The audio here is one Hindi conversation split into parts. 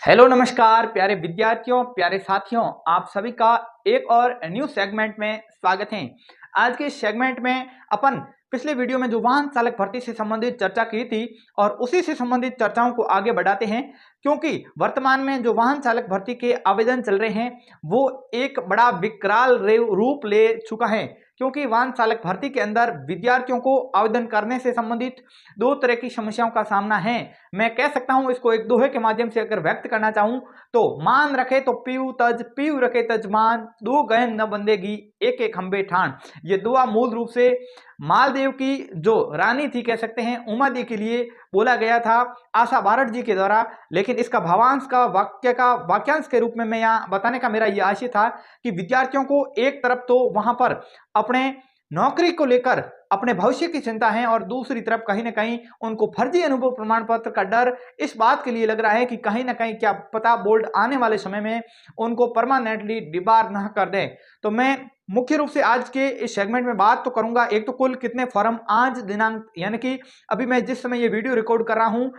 हेलो नमस्कार प्यारे विद्यार्थियों, प्यारे साथियों, आप सभी का एक और न्यू सेगमेंट में स्वागत है। आज के इस सेगमेंट में अपन पिछले वीडियो में जो वाहन चालक भर्ती से संबंधित चर्चा की थी और उसी से संबंधित चर्चाओं को आगे बढ़ाते हैं, क्योंकि वर्तमान में जो वाहन चालक भर्ती के आवेदन चल रहे हैं वो एक बड़ा विकराल रूप ले चुका है। क्योंकि वाहन चालक भर्ती के अंदर विद्यार्थियों को आवेदन करने से संबंधित दो तरह की समस्याओं का सामना है। मैं कह सकता हूं, इसको एक दोहे के माध्यम से अगर व्यक्त करना चाहूं तो मान रखे तो पीऊ रखे तज मान, दो गहन न बंदेगी एक एक खंबे ठान। ये दुआ मूल रूप से मालदेव की जो रानी थी, कह सकते हैं उमा दी के लिए बोला गया था आशा भारत जी के द्वारा। लेकिन इसका भावांश का वाक्यांश के रूप में मैं यहाँ बताने का मेरा यह आशय था कि विद्यार्थियों को एक तरफ तो वहां पर अपने नौकरी को लेकर अपने भविष्य की चिंता है और दूसरी तरफ कहीं ना कहीं उनको फर्जी अनुभव प्रमाण पत्र का डर इस बात के लिए लग रहा है कि कहीं ना कहीं क्या पता बोर्ड आने वाले समय में उनको परमानेंटली डिबार न कर दे। तो मैं मुख्य रूप से आज के इस सेगमेंट में बात तो करूंगा, एक तो कुल कितने फॉर्म आज दिनांक, यानी कि अभी मैं जिस समय ये वीडियो रिकॉर्ड कर रहा हूं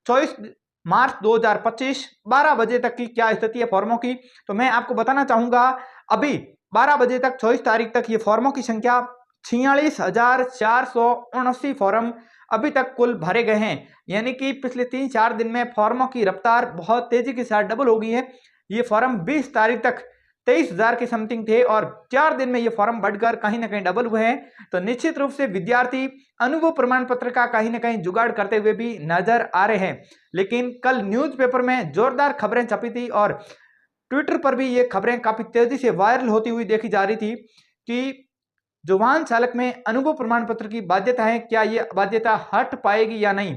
24 मार्च 2025 12 बजे तक की क्या स्थिति है फॉर्मों की, तो मैं आपको बताना चाहूंगा अभी 12 बजे तक 24 तारीख तक ये फॉर्मों की संख्या 46,479 फॉर्म अभी तक कुल भरे गए हैं। यानी कि पिछले 3-4 दिन में फॉर्मों की रफ्तार बहुत तेजी के साथ डबल हो गई है। ये फॉर्म 20 तारीख तक 23,000 के समथिंग थे और 4 दिन में ये फॉर्म बढ़कर कहीं ना कहीं डबल हुए हैं। तो निश्चित रूप से विद्यार्थी अनुभव प्रमाण पत्र का कहीं ना कहीं जुगाड़ करते हुए भी नजर आ रहे हैं। लेकिन कल न्यूज़पेपर में जोरदार खबरें छपी थी और ट्विटर पर भी ये खबरें काफी तेजी से वायरल होती हुई देखी जा रही थी कि जो वाहन चालक में अनुभव प्रमाण पत्र की बाध्यता है, क्या ये बाध्यता हट पाएगी या नहीं।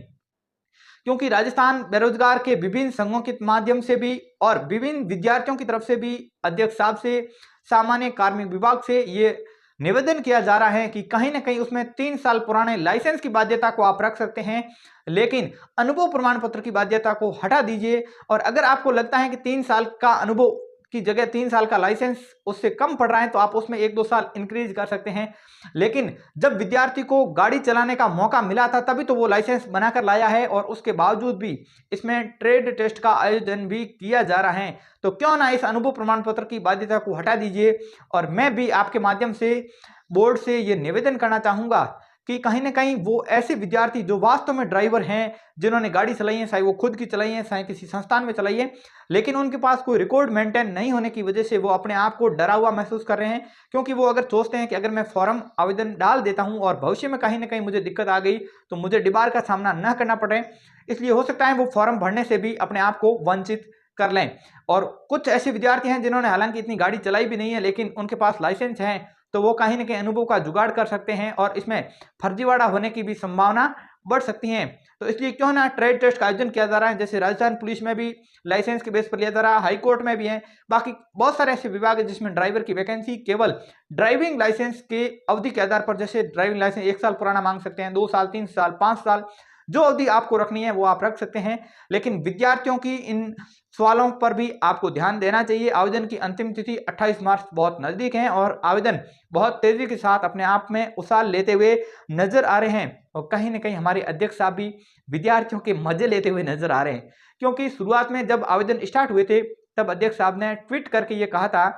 क्योंकि राजस्थान बेरोजगार के विभिन्न संघों के माध्यम से भी और विभिन्न विद्यार्थियों की तरफ से भी अध्यक्ष साहब से, सामान्य कार्मिक विभाग से ये निवेदन किया जा रहा है कि कहीं ना कहीं उसमें 3 साल पुराने लाइसेंस की बाध्यता को आप रख सकते हैं, लेकिन अनुभव प्रमाण पत्र की बाध्यता को हटा दीजिए। और अगर आपको लगता है कि 3 साल का अनुभव की जगह 3 साल का लाइसेंस उससे कम पड़ रहा है तो आप उसमें 1-2 साल इंक्रीज कर सकते हैं। लेकिन जब विद्यार्थी को गाड़ी चलाने का मौका मिला था तभी तो वो लाइसेंस बनाकर लाया है और उसके बावजूद भी इसमें ट्रेड टेस्ट का आयोजन भी किया जा रहा है। तो क्यों ना इस अनुभव प्रमाण पत्र की बाध्यता को हटा दीजिए। और मैं भी आपके माध्यम से बोर्ड से ये निवेदन करना चाहूंगा कि कहीं ना कहीं वो ऐसे विद्यार्थी जो वास्तव में ड्राइवर हैं, जिन्होंने गाड़ी चलाई है, चाहे वो खुद की चलाई है चाहे किसी संस्थान में चलाई है, लेकिन उनके पास कोई रिकॉर्ड मेंटेन नहीं होने की वजह से वो अपने आप को डरा हुआ महसूस कर रहे हैं। क्योंकि वो अगर सोचते हैं कि अगर मैं फॉर्म आवेदन डाल देता हूं और भविष्य में कहीं ना कहीं मुझे दिक्कत आ गई तो मुझे डिबार का सामना न करना पड़े, इसलिए हो सकता है वो फॉर्म भरने से भी अपने आप को वंचित कर लें। और कुछ ऐसे विद्यार्थी हैं जिन्होंने हालांकि इतनी गाड़ी चलाई भी नहीं है लेकिन उनके पास लाइसेंस है, तो वो कहीं ना कहीं अनुभव का जुगाड़ कर सकते हैं और इसमें फर्जीवाड़ा होने की भी संभावना बढ़ सकती है। तो इसलिए क्यों ना ट्रेड टेस्ट का आयोजन किया जा रहा है। जैसे राजस्थान पुलिस में भी लाइसेंस के बेस पर लिया जा रहा है, हाईकोर्ट में भी है, बाकी बहुत सारे ऐसे विभाग है जिसमें ड्राइवर की वैकेंसी केवल ड्राइविंग लाइसेंस के अवधि के आधार पर, जैसे ड्राइविंग लाइसेंस 1 साल पुराना मांग सकते हैं, 2 साल, 3 साल, 5 साल, जो अवधि आपको रखनी है वो आप रख सकते हैं। लेकिन विद्यार्थियों की इन सवालों पर भी आपको ध्यान देना चाहिए। आवेदन की अंतिम तिथि 28 मार्च बहुत नजदीक है और आवेदन बहुत तेजी के साथ अपने आप में उछाल लेते हुए नजर आ रहे हैं। और कहीं ना कहीं हमारे अध्यक्ष साहब भी विद्यार्थियों के मजे लेते हुए नजर आ रहे हैं। क्योंकि शुरुआत में जब आवेदन स्टार्ट हुए थे तब अध्यक्ष साहब ने ट्वीट करके ये कहा था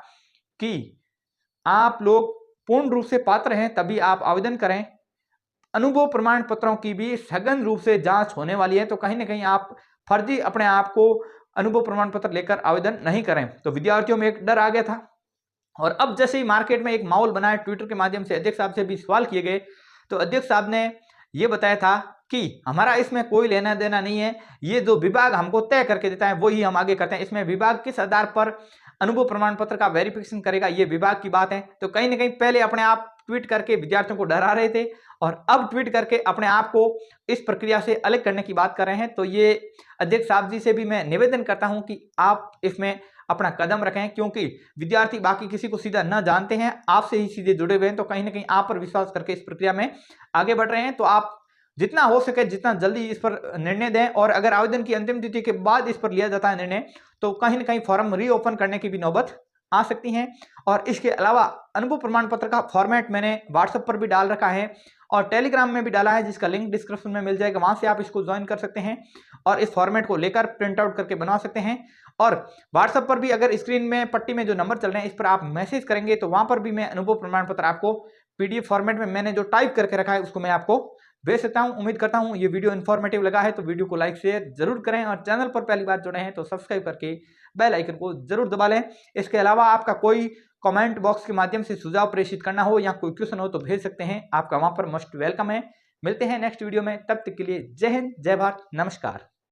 कि आप लोग पूर्ण रूप से पात्र हैं तभी आप आवेदन करें, अनुभव प्रमाण पत्रों की भी सघन रूप से जांच होने वाली है, तो कहीं ना कहीं आप फर्जी अपने आप को अनुभव प्रमाण पत्र लेकर आवेदन नहीं करें। तो विद्यार्थियों में एक डर आ गया था और अब जैसे ही मार्केट में एक माहौल बना है, ट्विटर के माध्यम से अध्यक्ष साहब से भी सवाल किए गए तो अध्यक्ष साहब ने यह बताया था कि हमारा इसमें कोई लेना देना नहीं है, ये जो विभाग हमको तय करके देता है वही हम आगे करते हैं, इसमें विभाग किस आधार पर अनुभव प्रमाण पत्र का वेरिफिकेशन करेगा ये विभाग की बात है। तो कहीं ना कहीं पहले अपने आप ट्वीट करके विद्यार्थियों को डरा रहे थे और अब ट्वीट करके अपने आप को इस प्रक्रिया से अलग करने की बात कर रहे हैं। तो ये अध्यक्ष साहब जी से भी मैं निवेदन करता हूं कि आप इसमें अपना कदम रखें, क्योंकि विद्यार्थी बाकी किसी को सीधा न जानते हैं, आपसे ही सीधे जुड़े हुए हैं, तो कहीं ना कहीं आप पर विश्वास करके इस प्रक्रिया में आगे बढ़ रहे हैं। तो आप जितना हो सके जितना जल्दी इस पर निर्णय दें और अगर आवेदन की अंतिम तिथि के बाद इस पर लिया जाता है निर्णय तो कहीं ना कहीं फॉर्म रीओपन करने की भी नौबत आ सकती हैं। और इसके अलावा अनुभव प्रमाण पत्र का फॉर्मेट मैंने व्हाट्सएप पर भी डाल रखा है और टेलीग्राम में भी डाला है जिसका लिंक डिस्क्रिप्शन में मिल जाएगा, वहां से आप इसको ज्वाइन कर सकते हैं और इस फॉर्मेट को लेकर प्रिंट आउट करके बनवा सकते हैं। और व्हाट्सएप पर भी अगर स्क्रीन में पट्टी में जो नंबर चल रहे हैं इस पर आप मैसेज करेंगे तो वहां पर भी मैं अनुभव प्रमाण पत्र आपको पीडीएफ फॉर्मेट में मैंने जो टाइप करके रखा है उसको मैं आपको भेज सकता हूं। उम्मीद करता हूं ये वीडियो इन्फॉर्मेटिव लगा है तो वीडियो को लाइक शेयर जरूर करें और चैनल पर पहली बार जुड़े हैं तो सब्सक्राइब करके बेल आइकन को जरूर दबा लें। इसके अलावा आपका कोई कमेंट बॉक्स के माध्यम से सुझाव प्रेषित करना हो या कोई क्वेश्चन हो तो भेज सकते हैं, आपका वहां पर मोस्ट वेलकम है। मिलते हैं नेक्स्ट वीडियो में, तब तक के लिए जय हिंद, जय भारत, नमस्कार।